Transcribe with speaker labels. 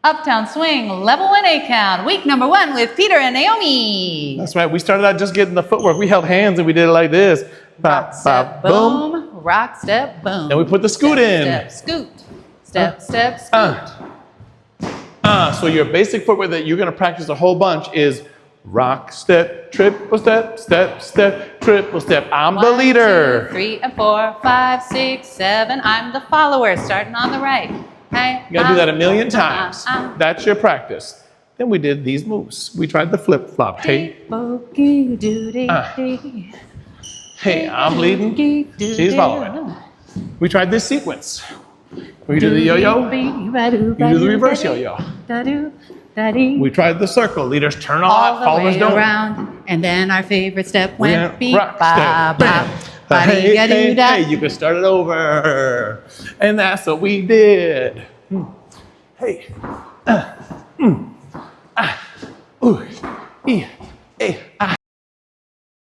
Speaker 1: Uptown Swing, level 1 8 count, week number 1 with Peter and Naomi.
Speaker 2: That's right. We started out just getting the footwork. We held hands and we did it like this.
Speaker 1: Rock, step, boom. Rock, step, boom.
Speaker 2: And we put the scoot in.
Speaker 1: Step, scoot. Step, step, scoot.
Speaker 2: So your basic footwork that you're going to practice a whole bunch is rock, step, triple step, step, step, triple step. I'm the leader.
Speaker 1: 1, 2, 3 and 4, 5, 6, 7. I'm the follower, starting on the right. Hey,
Speaker 2: You got to do that a million times. That's your practice. Then we did these moves. We tried the flip flop. Hey, hey, I'm leading. She's following. We tried this sequence. We do the yo-yo. You do the reverse yo-yo. We tried the circle. Leaders turn off, followers don't.
Speaker 1: Around, and then our favorite step went beep,
Speaker 2: rock,
Speaker 1: ba,
Speaker 2: step, bam.
Speaker 1: ba.
Speaker 2: Hey, hey, hey, you can start it over. And that's what we did. Hey. Ooh.